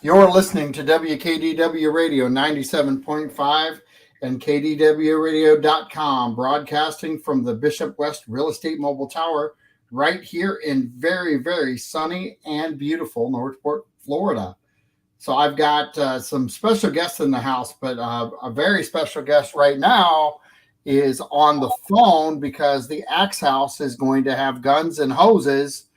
You're listening to WKDW Radio 97.5 and KDWRadio.com, broadcasting from the Bishop West Real Estate Mobile Tower right here in very, very sunny and beautiful Northport, Florida. So I've got some special guests in the house, but a very special guest right now is on the phone because the Axe House is going to have guns and hoses.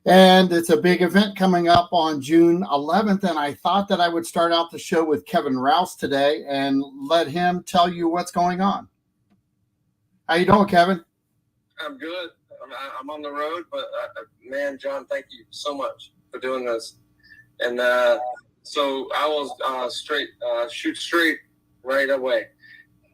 And it's a big event coming up on June 11th. And I thought that I would start out the show with Kevin Rouse today and let him tell you what's going on. How you doing, Kevin? I'm good. I'm on the road, but man, John, thank you so much for doing this. And so I will shoot straight right away.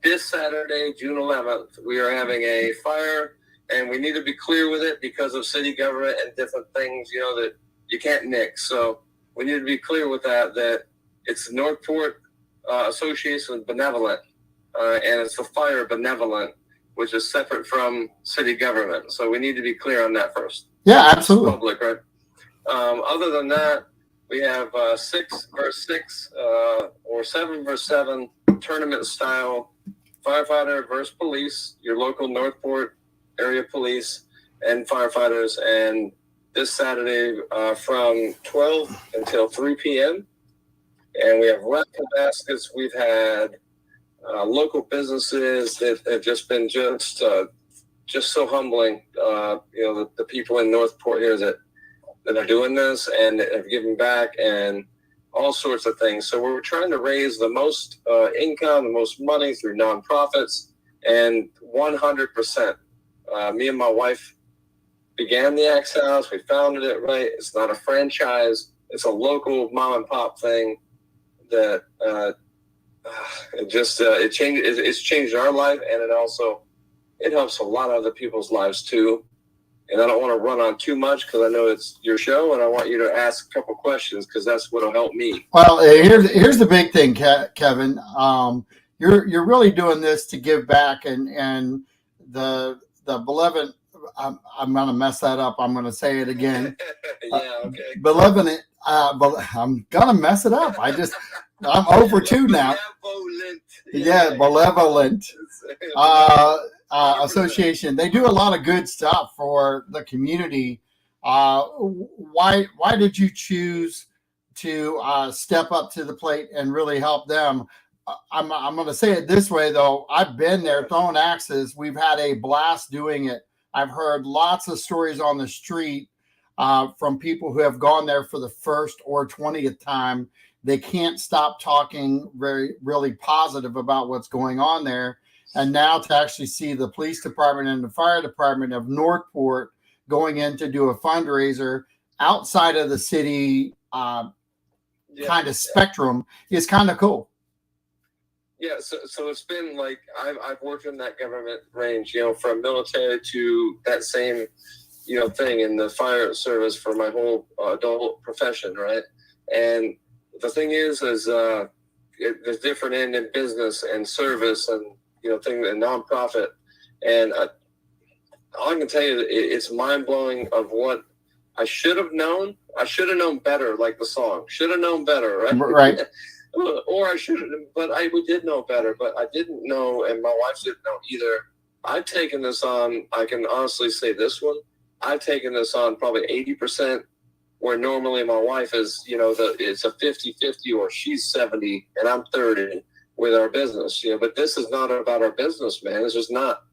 This Saturday, June 11th, we are having a fire. And we need to be clear with it because of city government and different things, that you can't nix. So we need to be clear with that it's Northport Association Benevolent, and it's the Fire Benevolent, which is separate from city government. So we need to be clear on that first. Yeah, absolutely. It's public, right? Other than that, we have 6-versus-6 or 7-versus-7 tournament-style firefighter versus police, your local Northport area police and firefighters, and this Saturday from 12 until 3 p.m. And we have raffle baskets. We've had local businesses that have just been just so humbling. The people in Northport here that are doing this and have given back and all sorts of things. So we're trying to raise the most income, the most money through nonprofits, and 100%. Me and my wife began the Axe House. We founded it, right? It's not a franchise. It's a local mom and pop thing that it's changed our life, and it helps a lot of other people's lives too. And I don't want to run on too much because I know it's your show, and I want you to ask a couple questions because that's what'll help me. Well, here's the big thing, Kevin. You're really doing this to give back, and the benevolent, I'm going to mess that up. I'm going to say it again. Yeah, okay. Benevolent, I'm going to mess it up. I'm over 2 now. Benevolent. Yeah, Benevolent Association. They do a lot of good stuff for the community. Why did you choose to step up to the plate and really help them? I'm going to say it this way, though. I've been there throwing axes. We've had a blast doing it. I've heard lots of stories on the street from people who have gone there for the first or 20th time. They can't stop talking really positive about what's going on there. And now to actually see the police department and the fire department of Northport going in to do a fundraiser outside of the city kind of spectrum is kind of cool. Yeah, so it's been like I've worked in that government range, from military to that same, thing in the fire service for my whole adult profession, right? And the thing is there's different end in business and service and thing and nonprofit, and all I can tell you, it's mind blowing of what I should have known. I should have known better, like the song. Should have known better, right? Right. Or I should have, but we did know better, but I didn't know, and my wife didn't know either. I've taken this on, I can honestly say this one, I've taken this on probably 80%, where normally my wife is, it's a 50-50, or she's 70 and I'm 30 with our business, but this is not about our business, man. It's just not,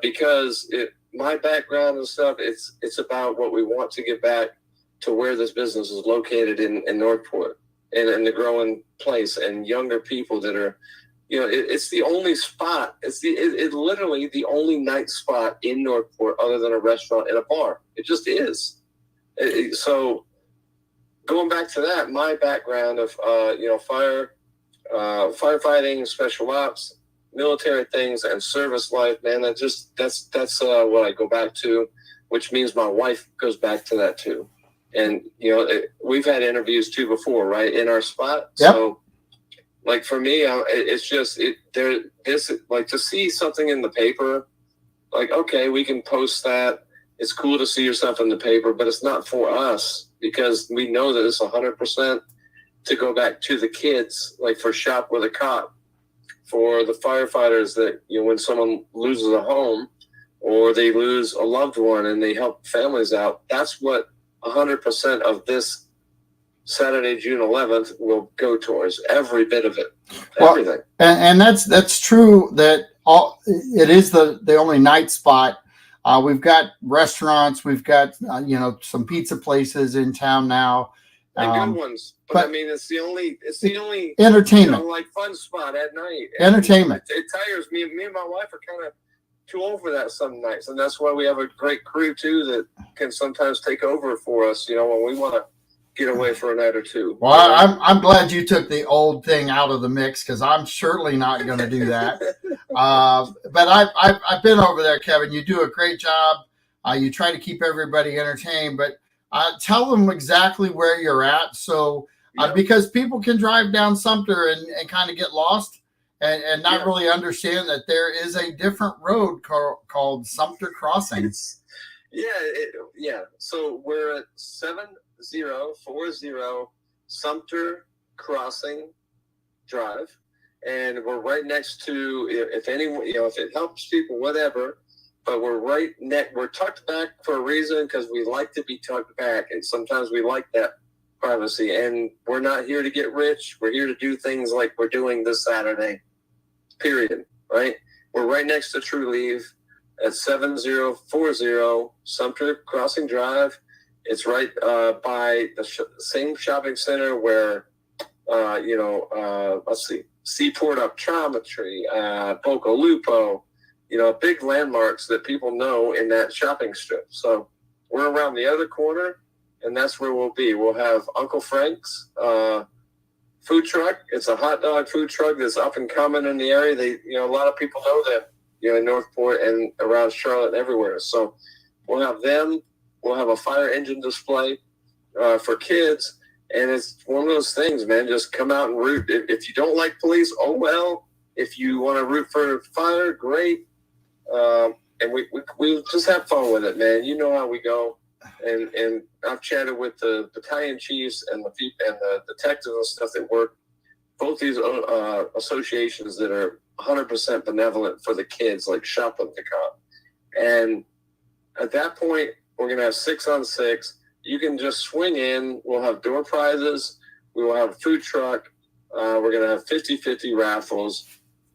because my background and stuff, it's about what we want to give back to where this business is located in Northport. And the growing place and younger people that are, it's the only spot. It's literally the only night spot in Northport other than a restaurant and a bar. It just is. So going back to that, my background of, firefighting, special ops, military things, and service life, man, that's what I go back to, which means my wife goes back to that too. And, we've had interviews too before, right, in our spot. Yep. So, like, for me, it's just, to see something in the paper, like, okay, we can post that. It's cool to see yourself in the paper, but it's not for us because we know that it's 100%. to go back to the kids, like for Shop with a Cop, for the firefighters that, when someone loses a home or they lose a loved one and they help families out. That's what 100% of this Saturday, June 11th will go towards, every bit of it, everything. Well, and that's true that it is the only night spot. We've got restaurants, we've got some pizza places in town now, and good ones. But I mean, it's the only entertainment, like fun spot at night. Entertainment. It tires me. Me and my wife are kind of too old for that some nights, and that's why we have a great crew too that can sometimes take over for us. when we want to get away for a night or two. Well, I'm glad you took the old thing out of the mix, because I'm surely not going to do that. But I've been over there, Kevin. You do a great job. You try to keep everybody entertained, but tell them exactly where you're at, so because people can drive down Sumter and kind of get lost and not really understand that there is a different road called Sumter Crossing. So we're at 7040 Sumter Crossing Drive, and we're right next to, if anyone, if it helps people, whatever. But we're tucked back for a reason, because we like to be tucked back, and sometimes we like that privacy. And we're not here to get rich. We're here to do things like we're doing this Saturday. Period. Right? We're right next to True Leave at 7040 Sumter Crossing Drive. It's right by the same shopping center where, let's see, Seaport Optometry, Boca Lupo, big landmarks that people know in that shopping strip. So we're around the other corner, and that's where we'll be. We'll have Uncle Frank's food truck. It's a hot dog food truck that's up and coming in the area. They, a lot of people know them, in Northport and around Charlotte and everywhere. So we'll have them. We'll have a fire engine display for kids. And it's one of those things, man, just come out and root. If you don't like police, oh well. If you want to root for fire, great. And we just have fun with it, man. You know how we go. And I've chatted with the battalion chiefs and the detectives and stuff that work both these associations that are 100% benevolent for the kids, like Shop with the Cop. And at that point, we're going to have 6-on-6. You can just swing in. We'll have door prizes. We will have a food truck. We're going to have 50-50 raffles.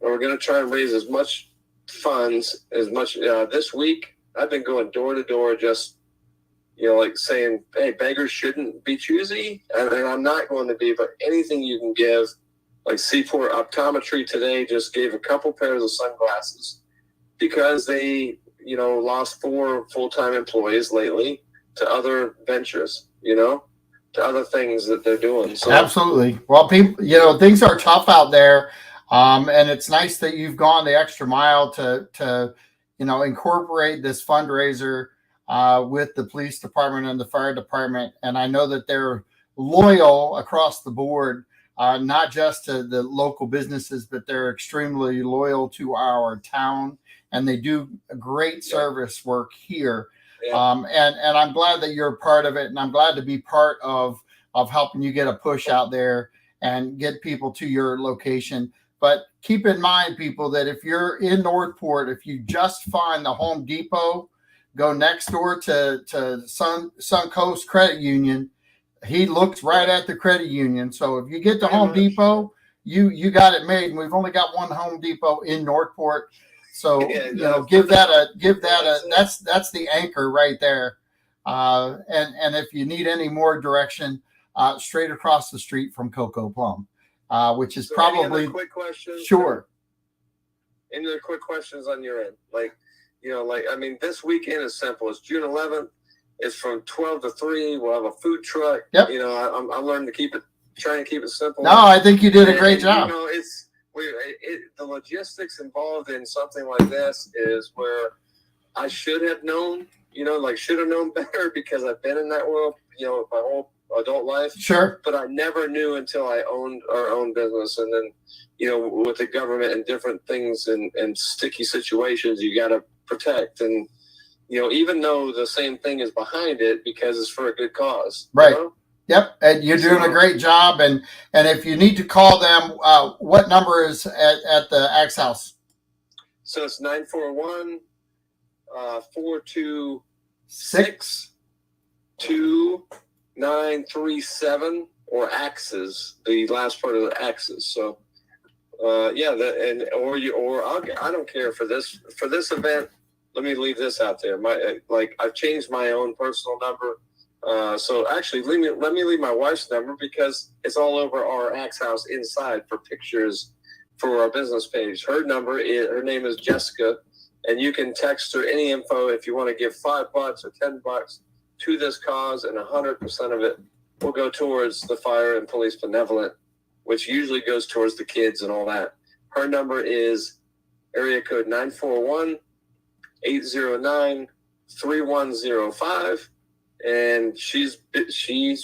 And we're going to try and raise as much funds as much. This week, I've been going door to door, just, like saying, hey, beggars shouldn't be choosy. And I'm not going to be, but anything you can give. Like Seaport Optometry today just gave a couple pairs of sunglasses because they, lost 4 full-time employees lately to other ventures, to other things that they're doing. So absolutely. Well, people, things are tough out there. And it's nice that you've gone the extra mile to incorporate this fundraiser with the police department and the fire department. And I know that they're loyal across the board, not just to the local businesses, but they're extremely loyal to our town, and they do great service work here. Yeah. And I'm glad that you're a part of it, and I'm glad to be part of helping you get a push out there and get people to your location. But keep in mind, people, that if you're in Northport, if you just find the Home Depot, go next door to Suncoast Credit Union. He looks right at the credit union. So if you get to Home Depot, you got it made. And we've only got one Home Depot in Northport. So give that a that's the anchor right there. And if you need any more direction, straight across the street from Cocoa Plum, which is probably. Any other quick questions? Sure. Any other quick questions on your end? This weekend is simple. It's June 11th. It's from 12 to 3. We'll have a food truck. Yep. I learned to try and keep it simple. No, I think you did a great job. The logistics involved in something like this is where I should have known, should have known better, because I've been in that world, my whole adult life. Sure. But I never knew until I owned our own business. And then, with the government and different things and sticky situations, you got to protect. And, even though the same thing is behind it, because it's for a good cause. Right. Yep, and you're doing a So, great job. And if you need to call them, what number is at the Axe House? so it's 941 426 Six. 2937, or axes, the last part of the axes. So yeah, I don't care for this event. Let me leave this out there. I've changed my own personal number. So actually, let me leave my wife's number, because it's all over our Axe House inside for pictures for our business page. Her name is Jessica, and you can text her any info if you want to give $5 or $10 to this cause, and 100% of it will go towards the fire and police benevolent, which usually goes towards the kids and all that. Her number is area code 941-809-3105. And she's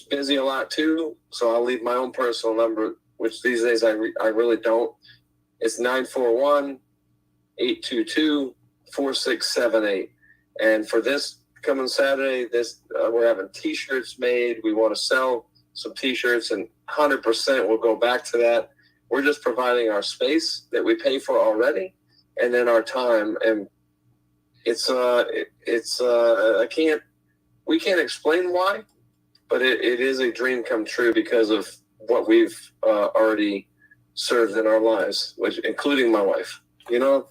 busy a lot too, so I'll leave my own personal number, which these days I really don't. It's 941-822-4678. And for this coming Saturday, we're having T-shirts made. We want to sell some T-shirts, and 100% will go back to that. We're just providing our space that we pay for already, and then our time. And we can't explain why, but it is a dream come true because of what we've already served in our lives, which including my wife. Okay.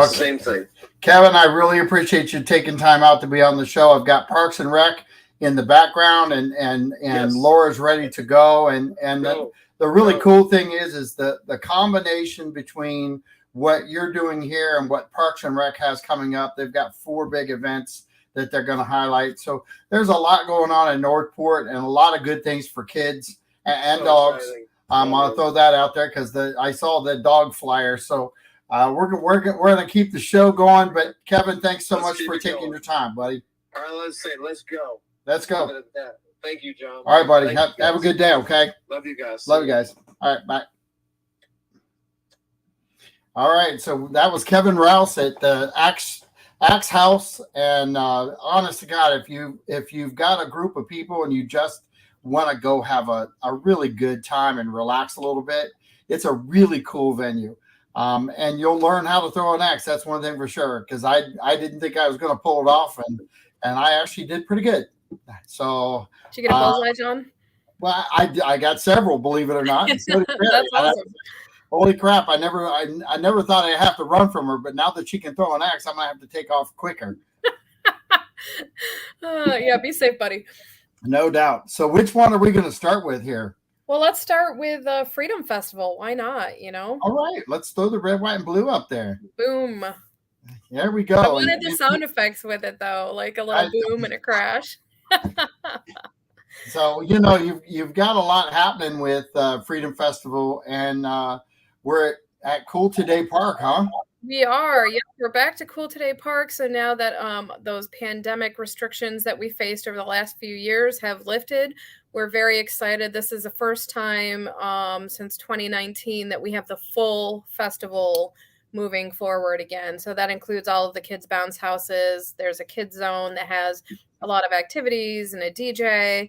Same thing. Kevin, I really appreciate you taking time out to be on the show. I've got Parks and Rec in the background, and yes. Laura's ready to go. And the really cool thing is the combination between what you're doing here and what Parks and Rec has coming up. They've got 4 big events that they're going to highlight. So there's a lot going on in Northport, and a lot of good things for kids and dogs. Exciting. I'll throw that out there because I saw the dog flyer. So we're going to keep the show going. But Kevin, thanks so much for taking your time, buddy. All right, let's go. Let's go. Thank you, John. All right, buddy. Have a good day, okay? Love you guys. Love you guys. All right, bye. All right, so that was Kevin Rouse at the Axe House. And honest to God, if you've got a group of people and you just want to go have a really good time and relax a little bit, it's a really cool venue. And you'll learn how to throw an axe. That's one thing for sure, because I didn't think I was going to pull it off, and I actually did pretty good. So did you get a bullseye, John? Well, I got several, believe it or not. So that's awesome. Holy crap! I never thought I'd have to run from her, but now that she can throw an axe, I'm gonna have to take off quicker. Yeah, be safe, buddy. No doubt. So, which one are we going to start with here? Well, let's start with Freedom Festival. Why not? All right, let's throw the red, white, and blue up there. Boom. There we go. I wanted the sound effects with it though, like a little boom and a crash. So you've got a lot happening with Freedom Festival, and we're at Cool Today Park, huh? We are. Yeah, we're back to Cool Today Park. So now that those pandemic restrictions that we faced over the last few years have lifted, we're very excited. This is the first time since 2019 that we have the full festival moving forward again. So that includes all of the kids' bounce houses. There's a kids zone that has a lot of activities and a DJ.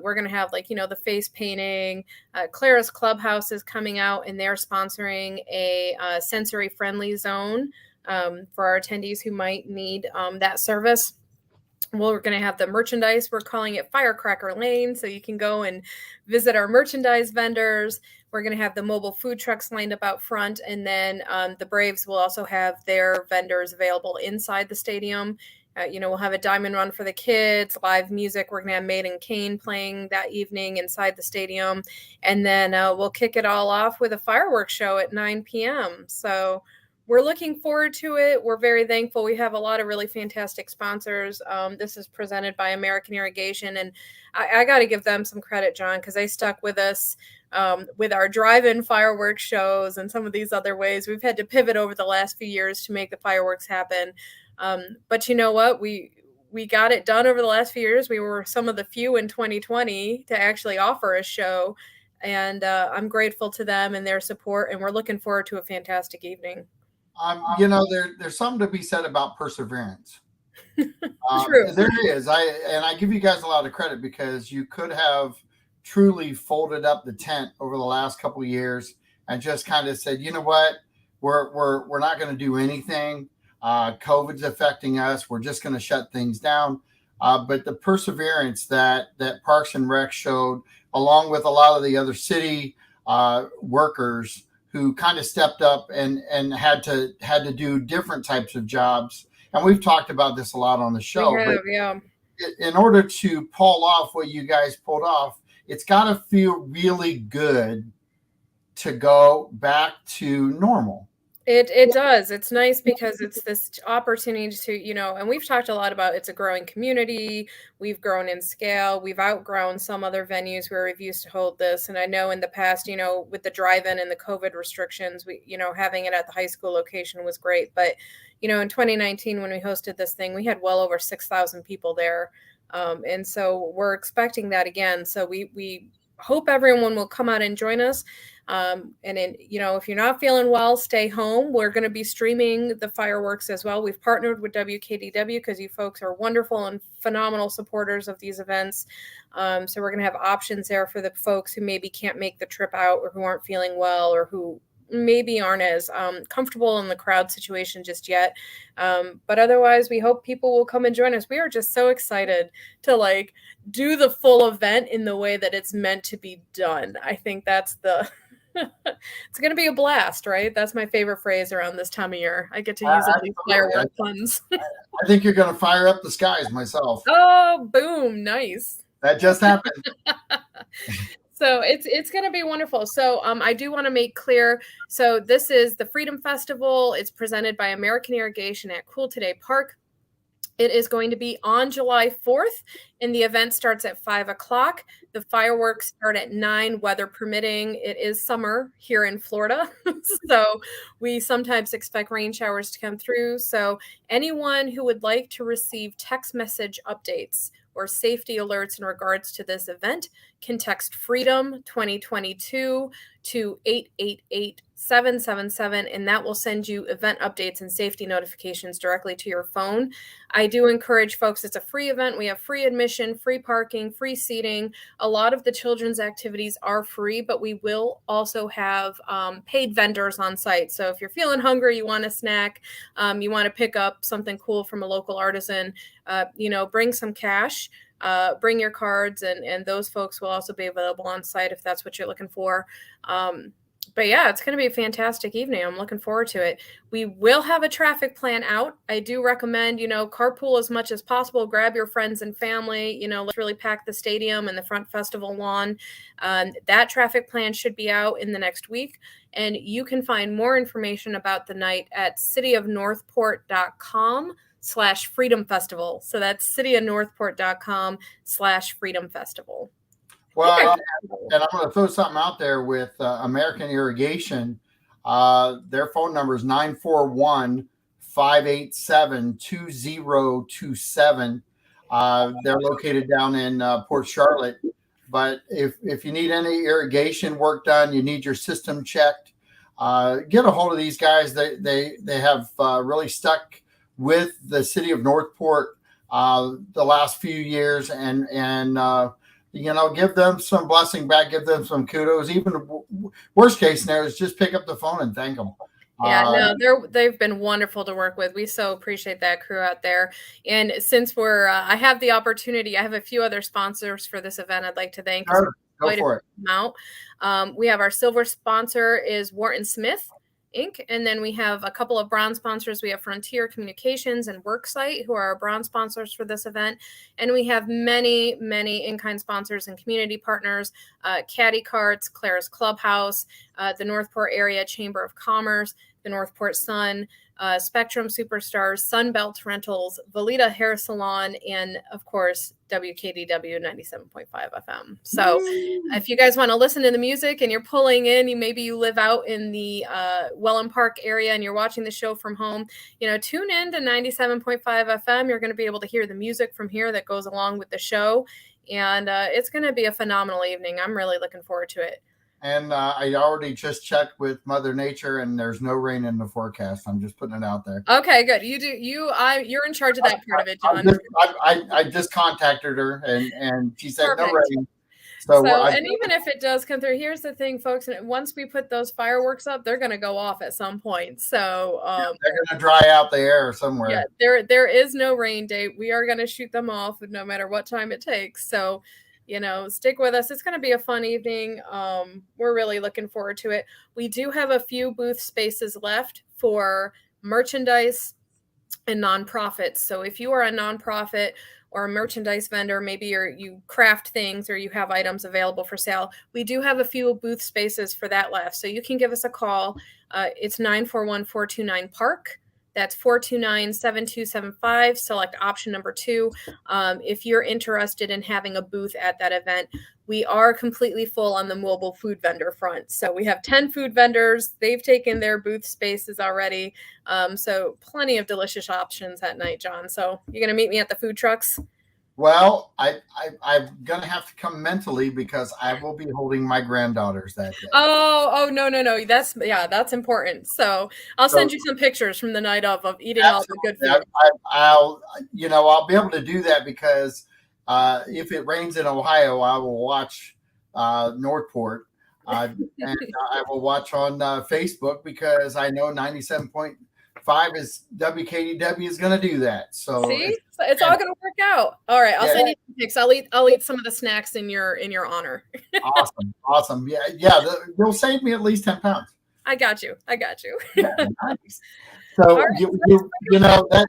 We're going to have the face painting. Clara's Clubhouse is coming out, and they're sponsoring a sensory friendly zone for our attendees who might need that service. We're going to have the merchandise. We're calling it Firecracker Lane, so you can go and visit our merchandise vendors. We're going to have the mobile food trucks lined up out front, and then the Braves will also have their vendors available inside the stadium. We'll have a diamond run for the kids, live music. We're going to have Maiden Kane playing that evening inside the stadium, and then we'll kick it all off with a fireworks show at 9 p.m. So we're looking forward to it. We're very thankful. We have a lot of really fantastic sponsors. This is presented by American Irrigation, and I got to give them some credit, John, because they stuck with us with our drive-in fireworks shows and some of these other ways. We've had to pivot over the last few years to make the fireworks happen. But you know what? We got it done over the last few years. We were some of the few in 2020 to actually offer a show, and I'm grateful to them and their support, and we're looking forward to a fantastic evening. There's something to be said about perseverance. True. There is. I give you guys a lot of credit because you could have truly folded up the tent over the last couple of years and just kind of said, you know what, we're not going to do anything. COVID's affecting us. We're just going to shut things down. But the perseverance that Parks and Rec showed, along with a lot of the other city workers who kind of stepped up and had to do different types of jobs. And we've talked about this a lot on the show. We have, yeah. In order to pull off what you guys pulled off, it's got to feel really good to go back to normal. It does. It's nice because it's this opportunity to, and we've talked a lot about it's a growing community. We've grown in scale. We've outgrown some other venues where we've used to hold this. And I know in the past, with the drive-in and the COVID restrictions, having it at the high school location was great. But, in 2019, when we hosted this thing, we had well over 6,000 people there. And so we're expecting that again. So we hope everyone will come out and join us. If you're not feeling well, stay home. We're going to be streaming the fireworks as well. We've partnered with WKDW because you folks are wonderful and phenomenal supporters of these events. So we're going to have options there for the folks who maybe can't make the trip out or who aren't feeling well or who maybe aren't as comfortable in the crowd situation just yet. But otherwise, we hope people will come and join us. We are just so excited to do the full event in the way that it's meant to be done. I think that's it's going to be a blast, right? That's my favorite phrase around this time of year. I get to use all these firework puns. I think you're going to fire up the skies myself. Oh, boom. Nice. That just happened. So it's going to be wonderful. So I do want to make clear. So this is the Freedom Festival. It's presented by American Irrigation at Cool Today Park. It is going to be on July 4th, and the event starts at 5 o'clock. The fireworks start at 9, weather permitting. It is summer here in Florida, so we sometimes expect rain showers to come through. So anyone who would like to receive text message updates or safety alerts in regards to this event can text Freedom 2022 to 888-777, and that will send you event updates and safety notifications directly to your phone. I do encourage folks, it's a free event. We have free admission, free parking, free seating. A lot of the children's activities are free, but we will also have paid vendors on site. So if you're feeling hungry, you want a snack, you want to pick up something cool from a local artisan, bring some cash. Bring your cards, and those folks will also be available on site if that's what you're looking for. But yeah, it's going to be a fantastic evening. I'm looking forward to it. We will have a traffic plan out. I do recommend, carpool as much as possible. Grab your friends and family. Let's really pack the stadium and the front festival lawn. That traffic plan should be out in the next week. And you can find more information about the night at cityofnorthport.com/Freedom Festival. So that's cityofnorthport.com/Freedom Festival. Well, and I'm going to throw something out there with American Irrigation. Their phone number is 941-587-2027. They're located down in Port Charlotte. But if you need any irrigation work done, you need your system checked, get a hold of these guys. They have really stuck with the city of Northport the last few years, and give them some blessing back, give them some kudos. Even worst case scenario is just pick up the phone and thank them. Yeah, no, they've been wonderful to work with. We so appreciate that crew out there. And since I have the opportunity, I have a few other sponsors for this event I'd like to thank. Sure, go for it. We have our silver sponsor is Wharton Smith Inc. And then we have a couple of bronze sponsors. We have Frontier Communications and Worksite, who are our bronze sponsors for this event. And we have many, many in-kind sponsors and community partners, Caddy Carts, Clara's Clubhouse, the Northport Area Chamber of Commerce, the Northport Sun, Spectrum Superstars, Sunbelt Rentals, Velita Hair Salon, and of course, WKDW 97.5 FM. So if you guys want to listen to the music and you're pulling in, maybe you live out in the Welland Park area and you're watching the show from home, tune in to 97.5 FM. You're going to be able to hear the music from here that goes along with the show. And it's going to be a phenomenal evening. I'm really looking forward to it. and I already just checked with Mother Nature, and there's no rain in the forecast. I'm just putting it out there. Okay, good. You're in charge of that part of it, John. I just contacted her, and she said Perfect. no rain. And even if it does come through, here's the thing, folks. Once we put those fireworks up, they're going to go off at some point. So they're going to dry out the air somewhere. Yeah, there is no rain date. We are going to shoot them off no matter what time it takes. So, stick with us. It's going to be a fun evening. We're really looking forward to it. We do have a few booth spaces left for merchandise and nonprofits. So if you are a nonprofit or a merchandise vendor, maybe you craft things or you have items available for sale, we do have a few booth spaces for that left. So you can give us a call. It's 941-429-PARK. That's 429-7275. Select option number 2. If you're interested in having a booth at that event, we are completely full on the mobile food vendor front. So we have 10 food vendors. They've taken their booth spaces already. So plenty of delicious options that night, John. So you're going to meet me at the food trucks? Well, I'm going to have to come mentally because I will be holding my granddaughters that day. Oh, no. That's important. So I'll send you some pictures from the night of eating all the good food. I'll be able to do that because if it rains in Ohio, I will watch Northport. And I will watch on Facebook because I know 97.5 is WKDW is going to do that. So see, it's all going to work out. All right, I'll send you some pics. I'll eat some of the snacks in your honor. Awesome. Yeah. You'll save me at least 10 pounds. I got you. Yeah, nice. So right, you know that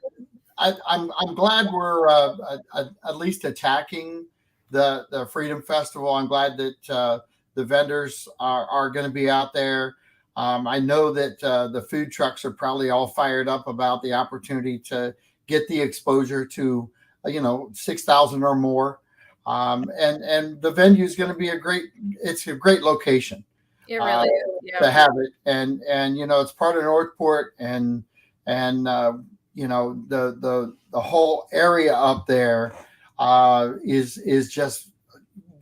I'm glad we're at least attacking the Freedom Festival. I'm glad that the vendors are going to be out there. I know that the food trucks are probably all fired up about the opportunity to get the exposure to 6,000 or more, and the venue is going to be a great location. It really is, to have it, and it's part of Northport, and the whole area up there is just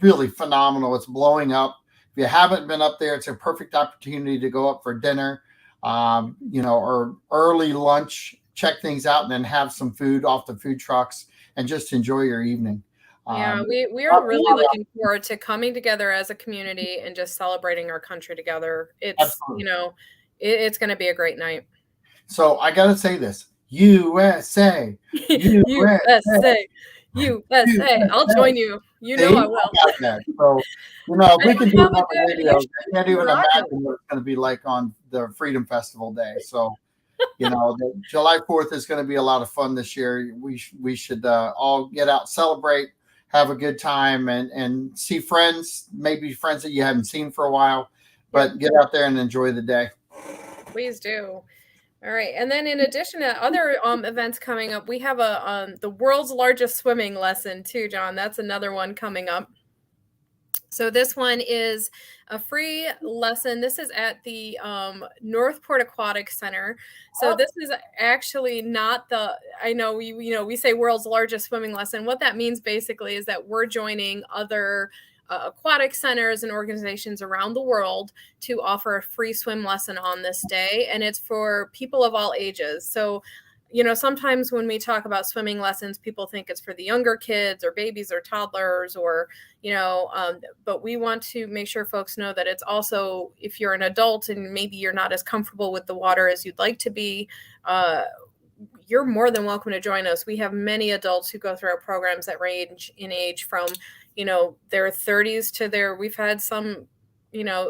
really phenomenal. It's blowing up. If you haven't been up there, it's a perfect opportunity to go up for dinner, or early lunch, check things out, and then have some food off the food trucks and just enjoy your evening. We are really looking forward to coming together as a community and just celebrating our country together. It's, it's going to be a great night. So I got to say this, USA, USA. I'll join you. I will. So, if we can do it on the radio, I can't even imagine what it's going to be like on the Freedom Festival day. So, the July 4th is going to be a lot of fun this year. We should all get out, celebrate, have a good time, and see friends, maybe friends that you haven't seen for a while, but get out there and enjoy the day. Please do. All right. And then in addition to other events coming up, we have the world's largest swimming lesson too, John. That's another one coming up. So this one is a free lesson. This is at the Northport Aquatic Center. So this is actually not I know we say world's largest swimming lesson. What that means basically is that we're joining other aquatic centers and organizations around the world to offer a free swim lesson on this day. And it's for people of all ages. So sometimes when we talk about swimming lessons, people think it's for the younger kids or babies or toddlers or, but we want to make sure folks know that it's also, if you're an adult and maybe you're not as comfortable with the water as you'd like to be, you're more than welcome to join us. We have many adults who go through our programs that range in age from, their 30s to we've had some,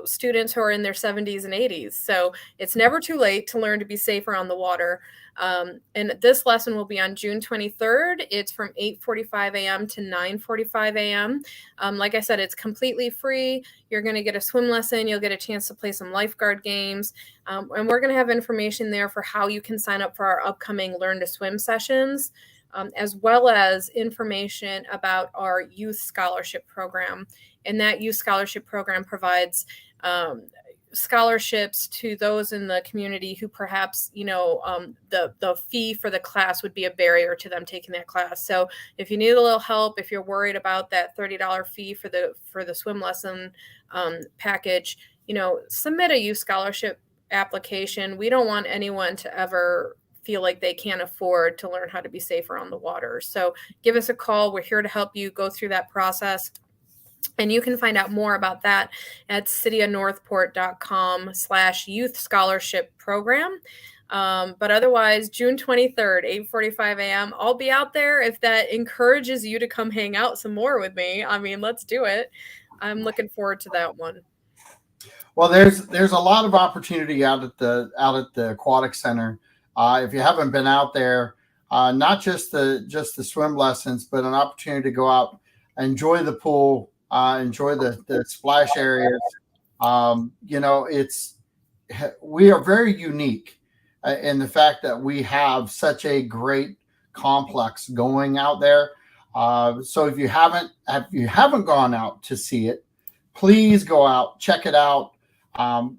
students who are in their 70s and 80s. So it's never too late to learn to be safer on the water. And this lesson will be on June 23rd. It's from 8:45 a.m. to 9:45 a.m. Like I said, it's completely free. You're going to get a swim lesson. You'll get a chance to play some lifeguard games. And we're going to have information there for how you can sign up for our upcoming Learn to Swim sessions, as well as information about our youth scholarship program. And that youth scholarship program provides scholarships to those in the community who perhaps, the fee for the class would be a barrier to them taking that class. So if you need a little help, if you're worried about that $30 fee for the swim lesson package, submit a youth scholarship application. We don't want anyone to ever feel like they can't afford to learn how to be safer on the water. So give us a call. We're here to help you go through that process. And you can find out more about that at cityofnorthport.com/youth scholarship program. But otherwise, June 23rd, 8:45 a.m. I'll be out there. If that encourages you to come hang out some more with me, I mean, let's do it. I'm looking forward to that one. Well, there's a lot of opportunity out at the aquatic center. If you haven't been out there, not just the swim lessons, but an opportunity to go out, enjoy the pool, enjoy the splash areas. We are very unique in the fact that we have such a great complex going out there. So if you haven't gone out to see it, please go out, check it out.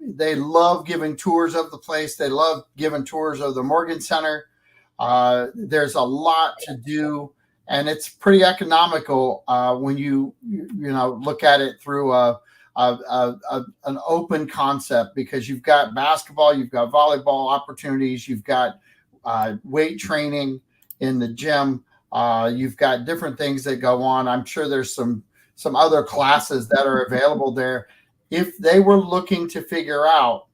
They love giving tours of the place. They love giving tours of the Morgan Center. There's a lot to do, and it's pretty economical when you look at it through an open concept, because you've got basketball, you've got volleyball opportunities, you've got weight training in the gym, you've got different things that go on. I'm sure there's some other classes that are available there. If they were looking to figure out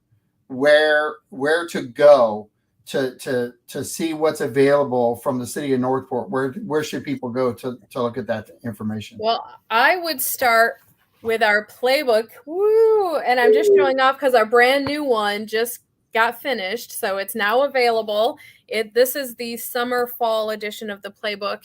where to go to see what's available from the city of Northport, where should people go to look at that information? Well, I would start with our playbook. Woo! And I'm just showing off because our brand new one just got finished, so it's now available. This is the summer fall edition of the playbook.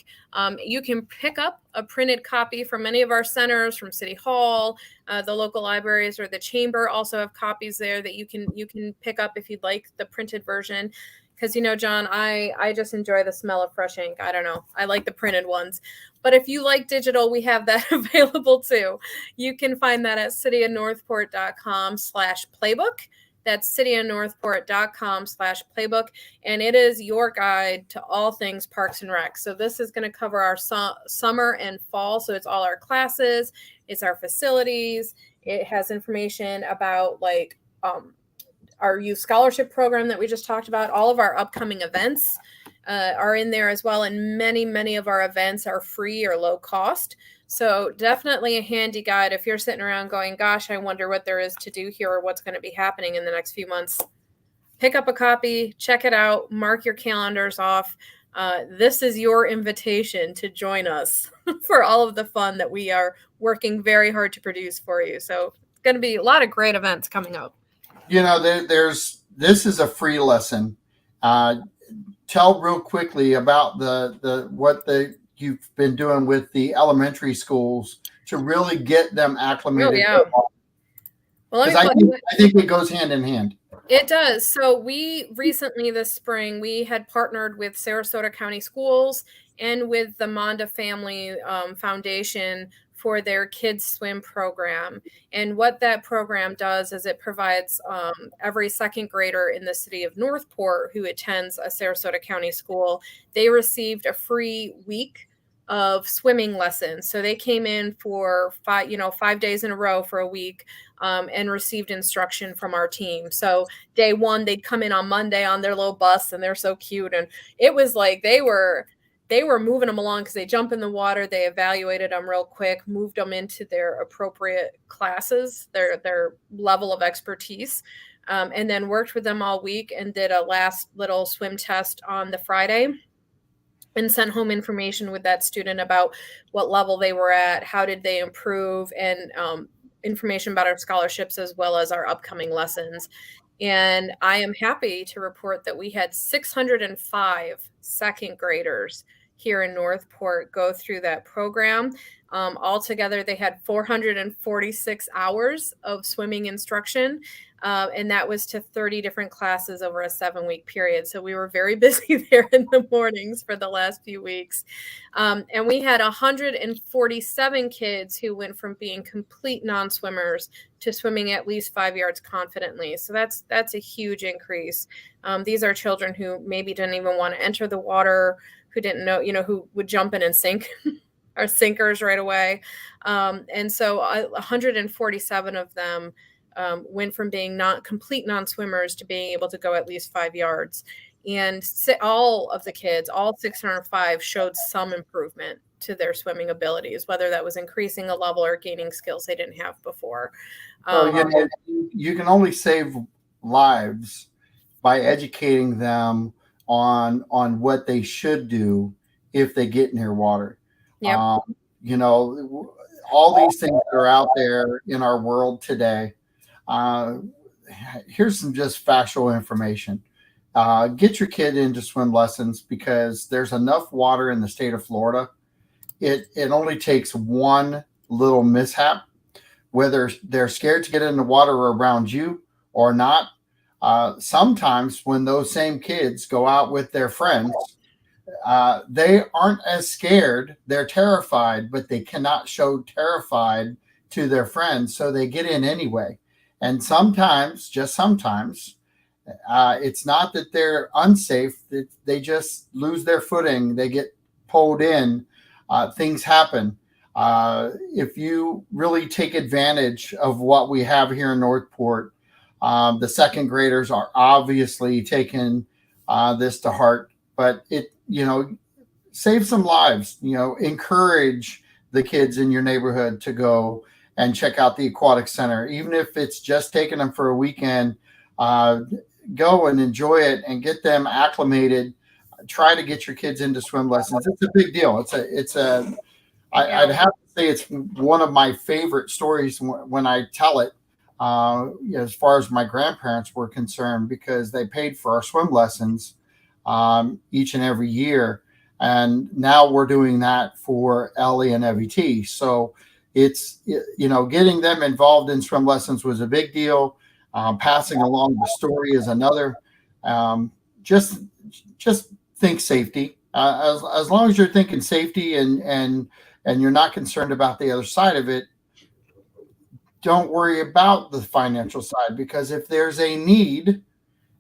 You can pick up a printed copy from any of our centers, from City Hall, the local libraries, or the chamber also have copies there that you can pick up if you'd like the printed version. Because, John, I just enjoy the smell of fresh ink. I don't know. I like the printed ones. But if you like digital, we have that available too. You can find that at cityofnorthport.com/playbook. That's cityofnorthport.com/playbook. And it is your guide to all things Parks and Rec. So this is going to cover our summer and fall. So it's all our classes. It's our facilities. It has information about our youth scholarship program that we just talked about. All of our upcoming events are in there as well. And many, many of our events are free or low cost. So definitely a handy guide if you're sitting around going, gosh, I wonder what there is to do here or what's going to be happening in the next few months. Pick up a copy, check it out, mark your calendars off. This is your invitation to join us for all of the fun that we are working very hard to produce for you. So it's going to be a lot of great events coming up. This is a free lesson. Tell real quickly about you've been doing with the elementary schools to really get them acclimated. Oh, yeah. Well, I think it goes hand in hand. It does. So we recently this spring, we had partnered with Sarasota County Schools and with the Monda Family Foundation for their kids swim program. And what that program does is it provides every second grader in the city of Northport who attends a Sarasota County school, they received a free week of swimming lessons. So they came in for 5 days in a row for a week and received instruction from our team. So day one, they'd come in on Monday on their little bus, and they're so cute. And it was like they were moving them along because they jump in the water. They evaluated them real quick, moved them into their appropriate classes, their level of expertise, and then worked with them all week and did a last little swim test on the Friday and sent home information with that student about what level they were at, how did they improve, and information about our scholarships as well as our upcoming lessons. And I am happy to report that we had 605 second graders here in Northport go through that program. Altogether, they had 446 hours of swimming instruction, and that was to 30 different classes over a 7-week period. So we were very busy there in the mornings for the last few weeks. And we had 147 kids who went from being complete non-swimmers to swimming at least 5 yards confidently. So that's a huge increase. These are children who maybe didn't even want to enter the water, who didn't know, who would jump in and sink. Are sinkers right away. And so 147 of them went from being complete non-swimmers to being able to go at least 5 yards. And all of the kids, all 605, showed some improvement to their swimming abilities, whether that was increasing a level or gaining skills they didn't have before. You can only save lives by educating them on what they should do if they get near water. Yep. All these things that are out there in our world today. Here's some just factual information. Get your kid into swim lessons because there's enough water in the state of Florida. It only takes one little mishap, whether they're scared to get in the water around you or not. Sometimes when those same kids go out with their friends, they aren't as scared. They're terrified, but they cannot show terrified to their friends. So they get in anyway. And sometimes, just sometimes, it's not that they're unsafe. They just lose their footing. They get pulled in. Things happen. If you really take advantage of what we have here in Northport, the second graders are obviously taking this to heart, but save some lives, encourage the kids in your neighborhood to go and check out the aquatic center, even if it's just taking them for a weekend. Go and enjoy it and get them acclimated. Try to get your kids into swim lessons. It's a big deal. I'd have to say it's one of my favorite stories when I tell it, as far as my grandparents were concerned, because they paid for our swim lessons each and every year. And now we're doing that for Ellie and Evie T. So it's, getting them involved in swim lessons was a big deal. Passing along the story is another. Just think safety. As long as you're thinking safety and you're not concerned about the other side of it, don't worry about the financial side, because if there's a need,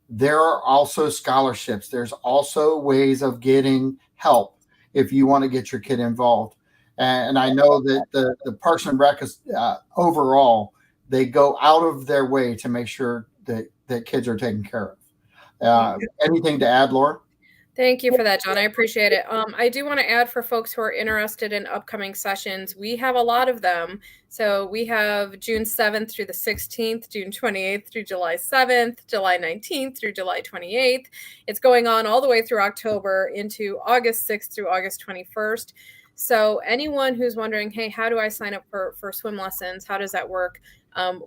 there are also scholarships. There's also ways of getting help if you want to get your kid involved. And I know that the Parks and Rec is overall, they go out of their way to make sure that kids are taken care of. Anything to add, Laura? Thank you for that, John. I appreciate it. I do want to add, for folks who are interested in upcoming sessions, we have a lot of them. So we have June 7th through the 16th, June 28th through July 7th, July 19th through July 28th. It's going on all the way through October into August 6th through August 21st. So anyone who's wondering, hey, how do I sign up for swim lessons? How does that work?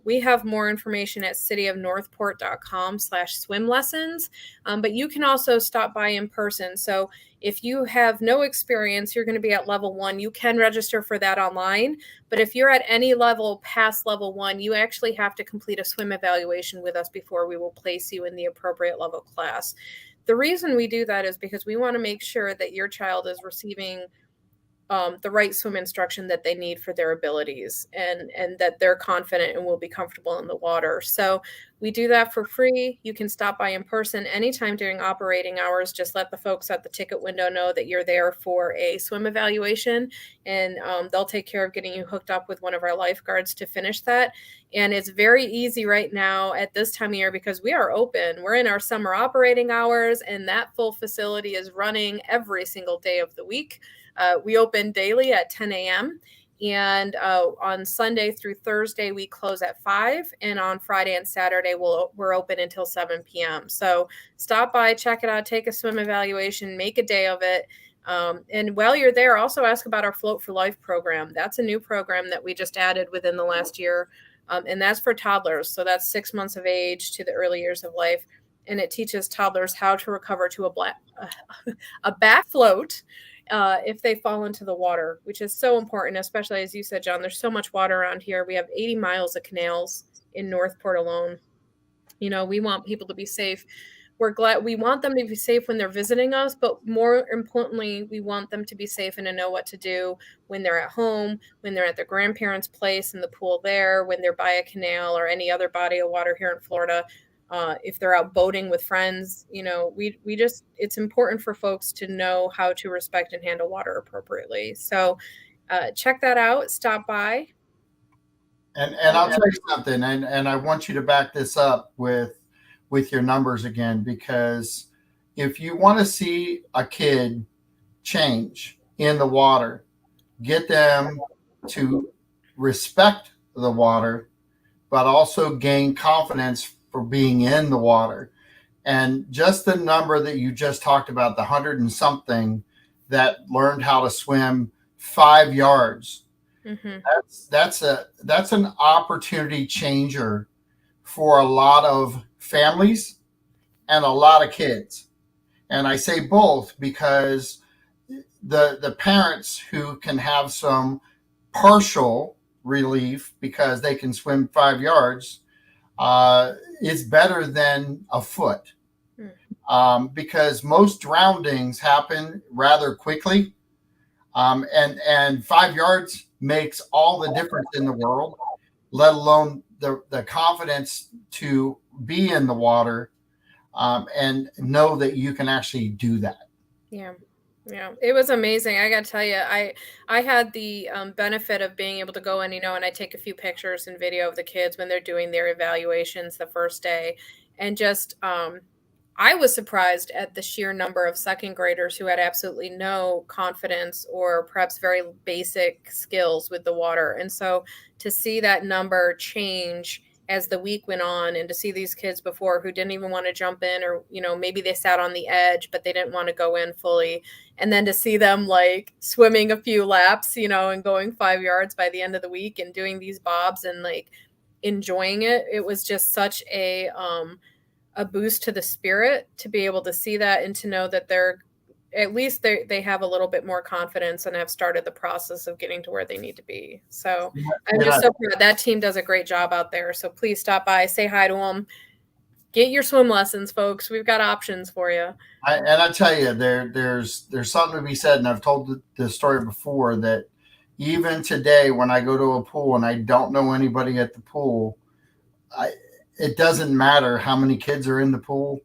We have more information at cityofnorthport.com/swim lessons, but you can also stop by in person. So if you have no experience, you're going to be at level 1, you can register for that online. But if you're at any level past level 1, you actually have to complete a swim evaluation with us before we will place you in the appropriate level class. The reason we do that is because we want to make sure that your child is receiving the right swim instruction that they need for their abilities, and that they're confident and will be comfortable in the water. So we do that for free. You can stop by in person anytime during operating hours. Just let the folks at the ticket window know that you're there for a swim evaluation, and they'll take care of getting you hooked up with one of our lifeguards to finish that. And it's very easy right now at this time of year because we are open. We're in our summer operating hours, and that full facility is running every single day of the week. We open daily at 10 a.m. And on Sunday through Thursday, we close at 5. And on Friday and Saturday, we're open until 7 p.m. So stop by, check it out, take a swim evaluation, make a day of it. And while you're there, also ask about our Float for Life program. That's a new program that we just added within the last year. And that's for toddlers. So that's 6 months of age to the early years of life. And it teaches toddlers how to recover to a back float if they fall into the water, which is so important, especially as you said, John, there's so much water around here. We have 80 miles of canals in Northport alone. We want people to be safe. We want them to be safe when they're visiting us, but more importantly, we want them to be safe and to know what to do when they're at home, when they're at their grandparents' place in the pool there, when they're by a canal or any other body of water here in Florida. If they're out boating with friends, it's important for folks to know how to respect and handle water appropriately. So check that out. Stop by. And I'll tell you something, and I want you to back this up with your numbers again, because if you want to see a kid change in the water, get them to respect the water, but also gain confidence for being in the water. And just the number that you just talked about, the 100 and something that learned how to swim 5 yards, Mm-hmm. that's an opportunity changer for a lot of families and a lot of kids. And I say both because the parents who can have some partial relief because they can swim 5 yards is better than a foot. Because most drownings happen rather quickly. And 5 yards makes all the difference in the world, let alone the confidence to be in the water and know that you can actually do that. Yeah. Yeah, it was amazing. I got to tell you, I had the benefit of being able to go in, and I take a few pictures and video of the kids when they're doing their evaluations the first day. And just, I was surprised at the sheer number of second graders who had absolutely no confidence or perhaps very basic skills with the water. And so to see that number change as the week went on, and to see these kids before who didn't even want to jump in, or, maybe they sat on the edge, but they didn't want to go in fully. And then to see them like swimming a few laps, and going 5 yards by the end of the week and doing these bobs and like enjoying it. It was just such a boost to the spirit to be able to see that and to know that they have a little bit more confidence and have started the process of getting to where they need to be. So I'm just so proud. That team does a great job out there. So please stop by, say hi to them, get your swim lessons, folks. We've got options for you. I tell you, there's something to be said, and I've told the story before, that even today when I go to a pool and I don't know anybody at the pool, it doesn't matter how many kids are in the pool.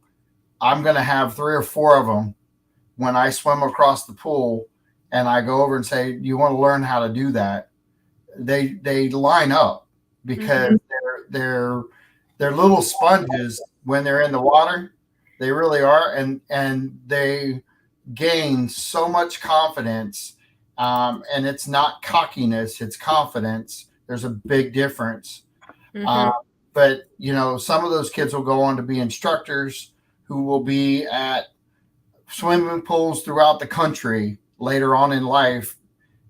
I'm going to have 3 or 4 of them when I swim across the pool, and I go over and say, "Do you want to learn how to do that?" They line up because they're little sponges when they're in the water. They really are, and they gain so much confidence. And it's not cockiness; it's confidence. There's a big difference. But some of those kids will go on to be instructors who will be at swimming pools throughout the country later on in life,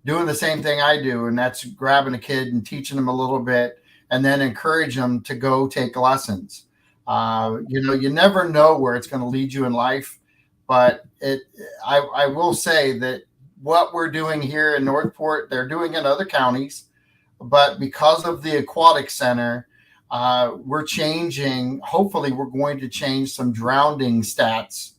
doing the same thing I do, and that's grabbing a kid and teaching them a little bit, and then encourage them to go take lessons. You never know where it's going to lead you in life, but I will say that what we're doing here in Northport, they're doing in other counties, but because of the aquatic center, we're changing. Hopefully, we're going to change some drowning stats.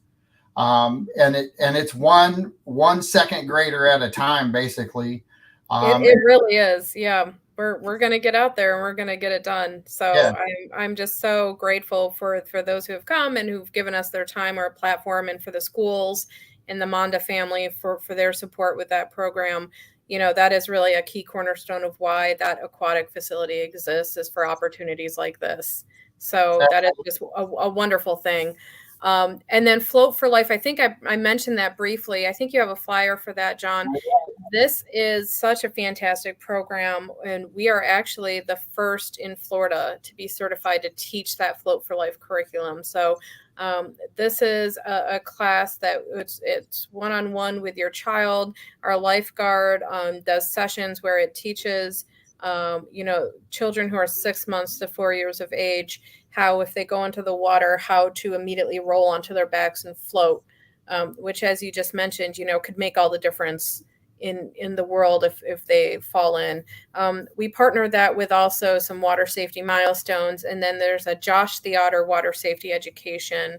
And it's one second grader at a time, basically. It really is. Yeah. We're going to get out there and we're going to get it done. So yeah. I'm just so grateful for those who have come and who've given us their time or a platform, and for the schools and the Monda family for their support with that program. That is really a key cornerstone of why that aquatic facility exists, is for opportunities like this. So that is just a wonderful thing. And then Float for Life, I think I mentioned that briefly. I think you have a flyer for that, John. This is such a fantastic program, and we are actually the first in Florida to be certified to teach that Float for Life curriculum. So this is a class that it's one-on-one with your child. Our lifeguard does sessions where it teaches children who are 6 months to 4 years of age how, if they go into the water, how to immediately roll onto their backs and float which, as you just mentioned, could make all the difference in the world if they fall in. We partnered that with also some water safety milestones, and then there's a Josh the Otter water safety education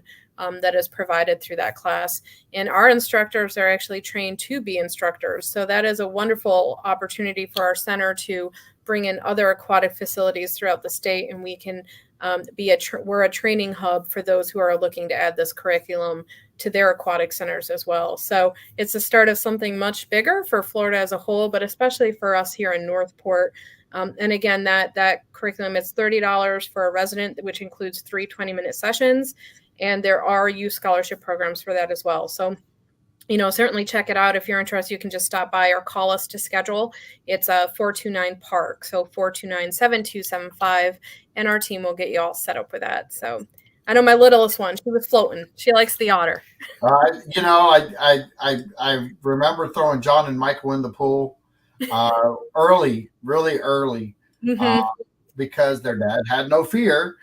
that is provided through that class. And our instructors are actually trained to be instructors. So that is a wonderful opportunity for our center to bring in other aquatic facilities throughout the state, and we can we're a training hub for those who are looking to add this curriculum to their aquatic centers as well. So it's the start of something much bigger for Florida as a whole, but especially for us here in Northport. And again, that curriculum, it's $30 for a resident, which includes 3 20-minute sessions. And there are youth scholarship programs for that as well. So, certainly check it out. If you're interested, you can just stop by or call us to schedule. It's a 429-PARK, so 429-7275, and our team will get you all set up with that. So I know my littlest one, she was floating. She likes the otter. I remember throwing John and Michael in the pool early, really early, because their dad had no fear,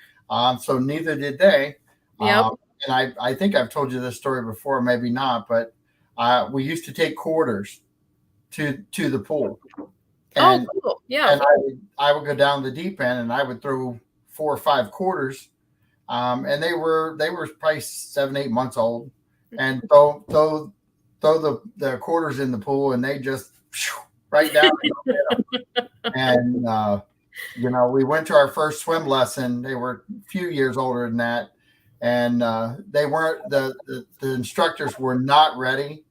so neither did they. Yep. And I think I've told you this story before, maybe not, but we used to take quarters to the pool. And, cool. Yeah. And I would go down the deep end and I would throw 4 or 5 quarters. And they were probably 7, 8 months old, and throw the quarters in the pool, and they just right down. And we went to our first swim lesson. They were a few years older than that, and they weren't the instructors were not ready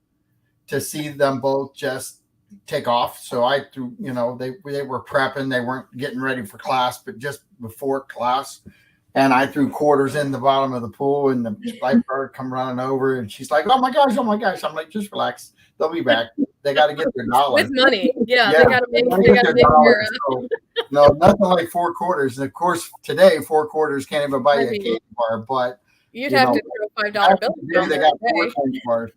to see them both just take off. So I threw, they were prepping. They weren't getting ready for class, but just before class. And I threw quarters in the bottom of the pool, and the lifeguard come running over, and she's like, "Oh my gosh, oh my gosh!" I'm like, "Just relax, they'll be back. They got to get their dollar with money." Yeah, they got to make their dollar. So, no, nothing like 4 quarters. And of course, today 4 quarters can't even buy you a candy bar. But you'd have to throw a $5 bill. They got 4 candy bars.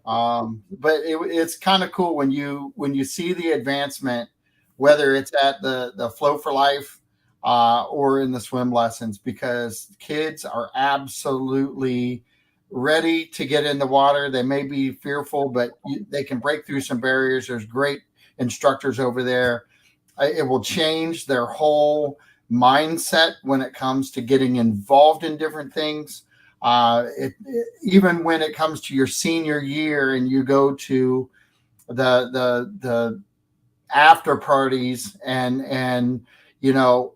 But it's kind of cool when you see the advancement, whether it's at the Flow for Life. Or in the swim lessons, because kids are absolutely ready to get in the water. They may be fearful, but they can break through some barriers. There's great instructors over there. It will change their whole mindset when it comes to getting involved in different things. Even when it comes to your senior year and you go to the after parties and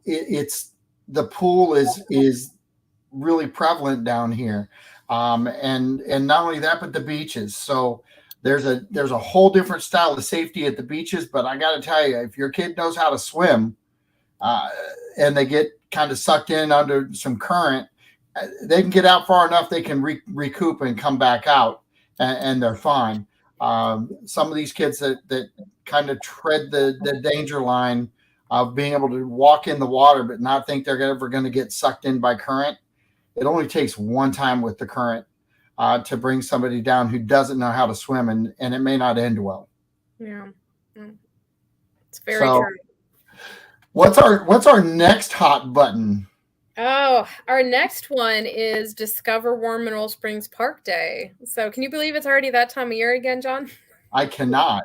it's the pool is really prevalent down here, and not only that, but the beaches. So there's a whole different style of safety at the beaches. But I got to tell you, if your kid knows how to swim, and they get kind of sucked in under some current, they can get out far enough, they can recoup and come back out, and they're fine. Some of these kids that kind of tread the danger line of being able to walk in the water but not think they're ever going to get sucked in by current. It only takes one time with the current to bring somebody down who doesn't know how to swim, and it may not end well. Yeah, it's very true. What's our next hot button? Oh, our next one is Discover Warm Mineral Springs Park Day. So can you believe it's already that time of year again, John? I cannot.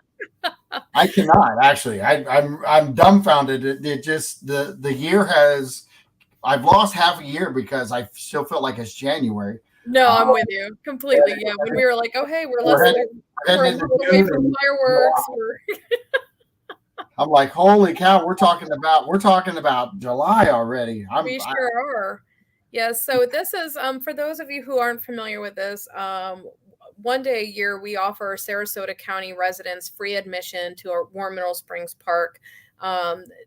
I cannot actually. I'm dumbfounded. It just the year has. I've lost half a year because I still feel like it's January. No, I'm with you completely. Yeah, when we were like, "Oh, hey, we're a little away from fireworks." I'm like, holy cow! We're talking about July already. We sure are. Yeah. So this is for those of you who aren't familiar with this. One day a year, we offer Sarasota County residents free admission to our Warm Mineral Springs Park,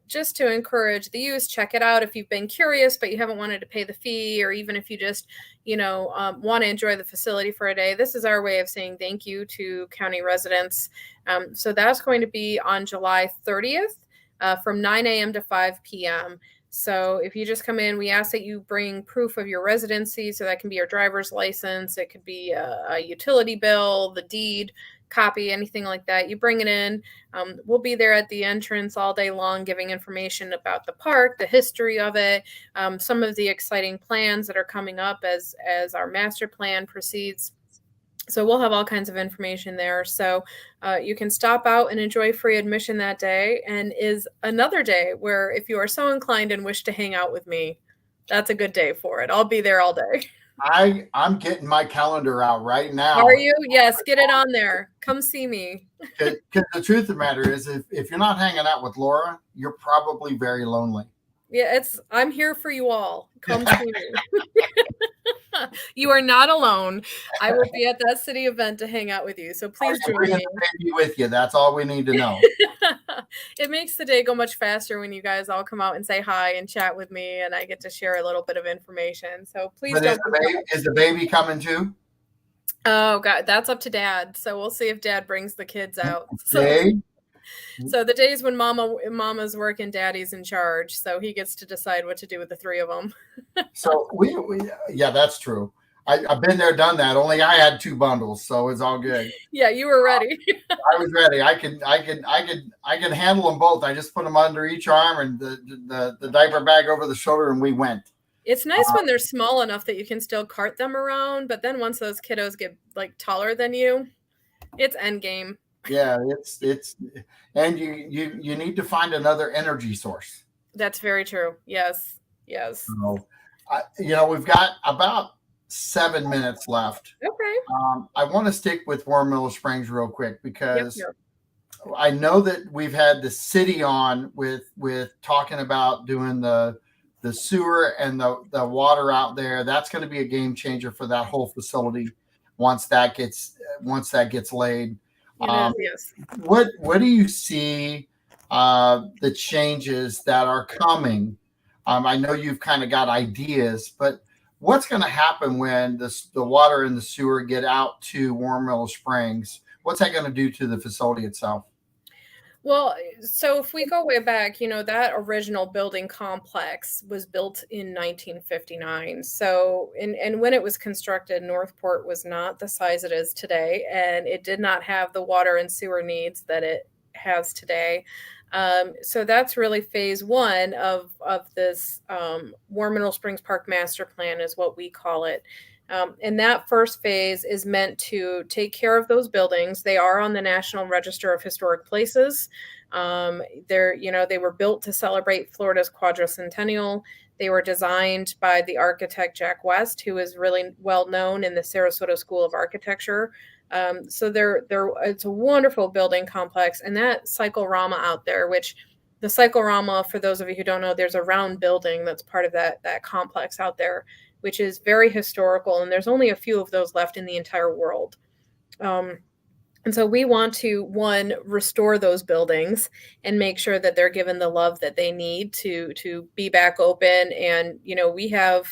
just to encourage the use. Check it out if you've been curious, but you haven't wanted to pay the fee, or even if you just, want to enjoy the facility for a day. This is our way of saying thank you to county residents. So that's going to be on July 30th from 9 a.m. to 5 p.m. So if you just come in, we ask that you bring proof of your residency. So that can be your driver's license. It could be a utility bill, the deed copy, anything like that. You bring it in. We'll be there at the entrance all day long, giving information about the park, the history of it, some of the exciting plans that are coming up as our master plan proceeds. So we'll have all kinds of information there. So you can stop out and enjoy free admission that day. And is another day where if you are so inclined and wish to hang out with me, that's a good day for it. I'll be there all day. I'm getting my calendar out right now. Are you? Yes, get it on there. Come see me. Because the truth of the matter is, if you're not hanging out with Laura, you're probably very lonely. Yeah, I'm here for you all. Come see me. You are not alone. I will be at that city event to hang out with you. So please join me. Bring the baby with you. That's all we need to know. It makes the day go much faster when you guys all come out and say hi and chat with me, and I get to share a little bit of information. So please But don't. is the baby coming too? Oh God, that's up to Dad. So we'll see if Dad brings the kids out. Okay. So the days when Mama's working, Daddy's in charge. So he gets to decide what to do with the three of them. So we yeah, that's true. I've been there, done that. Only I had 2 bundles, so it's all good. Yeah, you were ready. I was ready. I can handle them both. I just put them under each arm and the diaper bag over the shoulder, and we went. It's nice when they're small enough that you can still cart them around, but then once those kiddos get like taller than you, it's end game. Yeah, it's and you need to find another energy source. That's very true. Yes. So, we've got about 7 minutes left. Okay. I want to stick with Warren Miller Springs real quick because Yep. I know that we've had the city on with talking about doing the sewer and the water out there. That's going to be a game changer for that whole facility once that gets laid. Yes. What do you see the changes that are coming? I know you've kind of got ideas, but what's going to happen when the water and the sewer get out to Warren Miller Springs? What's that going to do to the facility itself? Well, so if we go way back, that original building complex was built in 1959. So, and when it was constructed, Northport was not the size it is today, and it did not have the water and sewer needs that it has today. So that's really phase 1 of this Warren Mineral Springs Park Master Plan is what we call it. And that first phase is meant to take care of those buildings. They are on the National Register of Historic Places. They were built to celebrate Florida's quadricentennial. They were designed by the architect Jack West, who is really well known in the Sarasota School of Architecture. So it's a wonderful building complex, and that cyclorama out there, which the cyclorama, for those of you who don't know, there's a round building that's part of that complex out there, which is very historical, and there's only a few of those left in the entire world. And so we want to, one, restore those buildings and make sure that they're given the love that they need to be back open. And, we have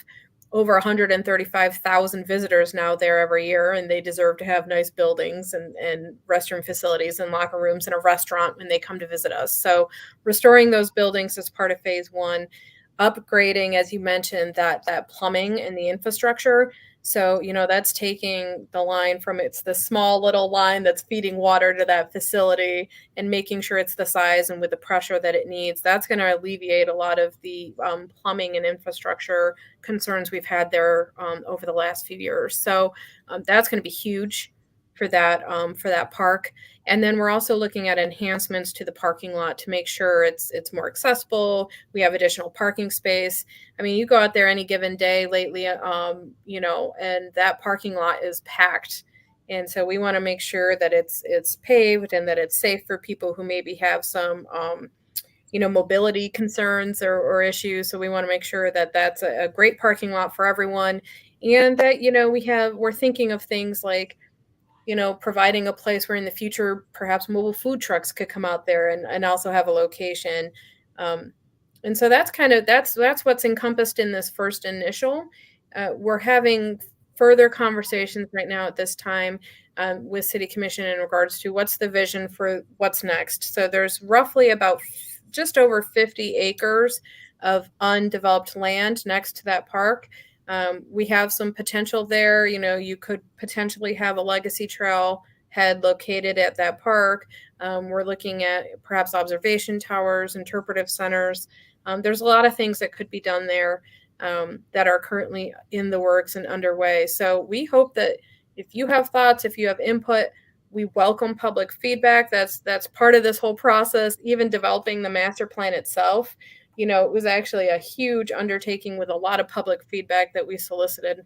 over 135,000 visitors now there every year, and they deserve to have nice buildings and restroom facilities and locker rooms and a restaurant when they come to visit us. So restoring those buildings is part of phase 1. Upgrading, as you mentioned, that plumbing and the infrastructure. So, that's taking the line from it's the small little line that's feeding water to that facility and making sure it's the size and with the pressure that it needs. That's going to alleviate a lot of the plumbing and infrastructure concerns we've had there over the last few years. So that's going to be huge for that park. And then we're also looking at enhancements to the parking lot to make sure it's more accessible. We have additional parking space. I mean, you go out there any given day lately, and that parking lot is packed. And so we want to make sure that it's paved and that it's safe for people who maybe have some, mobility concerns or issues. So we want to make sure that that's a great parking lot for everyone. And that, we're thinking of things like, providing a place where in the future, perhaps mobile food trucks could come out there and also have a location. And so that's what's encompassed in this first initial. We're having further conversations right now at this time with City Commission in regards to what's the vision for what's next. So there's roughly about just over 50 acres of undeveloped land next to that park. We have some potential there. You could potentially have a legacy trail head located at that park. We're looking at perhaps observation towers, interpretive centers. There's a lot of things that could be done there that are currently in the works and underway. So we hope that, if you have thoughts, if you have input, we welcome public feedback. That's part of this whole process. Even developing the master plan itself, it was actually a huge undertaking with a lot of public feedback that we solicited.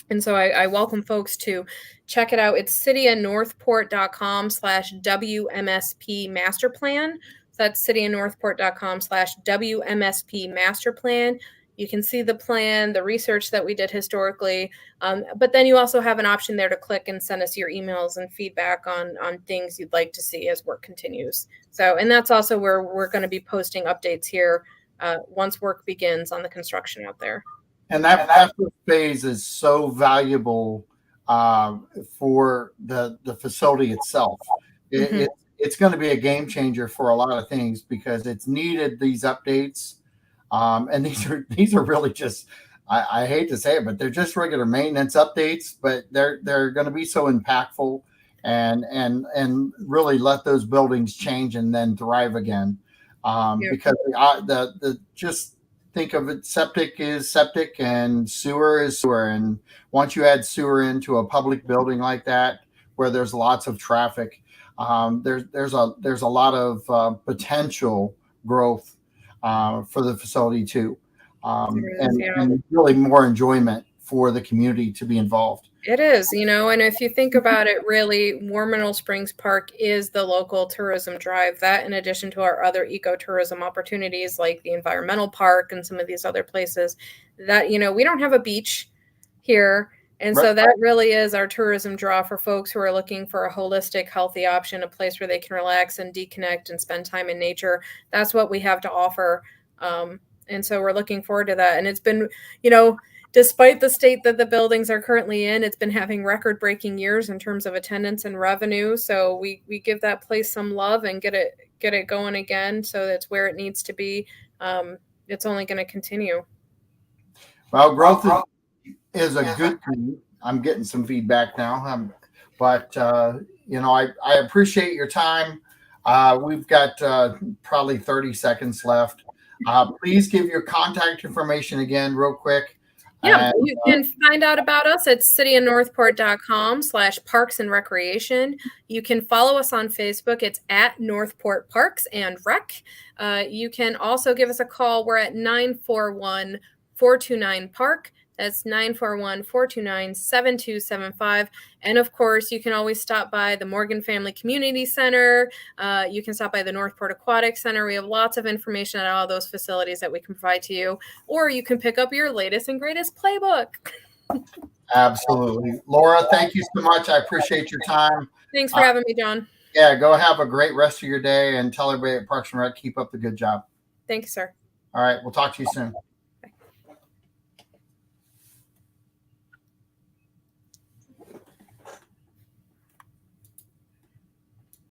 And so I welcome folks to check it out. It's cityofnorthport.com/WMSP master plan. So that's cityofnorthport.com/WMSP master plan. You can see the plan, the research that we did historically, but then you also have an option there to click and send us your emails and feedback on things you'd like to see as work continues. So, and that's also where we're going to be posting updates here once work begins on the construction out there. And that first phase is so valuable for the facility itself. It's going to be a game changer for a lot of things because it's needed these updates. And these are really just, I hate to say it, but they're just regular maintenance updates, but they're going to be so impactful and really let those buildings change and then thrive again. Because the just think of it, septic is septic and sewer is sewer. And once you add sewer into a public building like that, where there's lots of traffic, there's a lot of potential growth for the facility too, and really more enjoyment for the community to be involved. It is, and if you think about it, really, War Mineral Springs Park is the local tourism drive. That, in addition to our other ecotourism opportunities like the environmental park and some of these other places, that, we don't have a beach here. And so that really is our tourism draw for folks who are looking for a holistic, healthy option, a place where they can relax and deconnect and spend time in nature. That's what we have to offer. And so we're looking forward to that. And it's been, despite the state that the buildings are currently in, it's been having record-breaking years in terms of attendance and revenue. So we give that place some love and get it going again. So that's where it needs to be. It's only going to continue. Well, growth is a good thing. I'm getting some feedback now, but I appreciate your time. We've got probably 30 seconds left. Please give your contact information again real quick. Yeah, you can find out about us at cityofnorthport.com/parks and recreation. You can follow us on Facebook. It's at Northport Parks and Rec. You can also give us a call. We're at 941-429-PARK. That's 941-429-7275. And of course, you can always stop by the Morgan Family Community Center. You can stop by the Northport Aquatic Center. We have lots of information at all those facilities that we can provide to you. Or you can pick up your latest and greatest playbook. Absolutely. Laura, thank you so much. I appreciate your time. Thanks for having me, John. Yeah, go have a great rest of your day and tell everybody at Parks and Rec, keep up the good job. Thank you, sir. All right, we'll talk to you soon.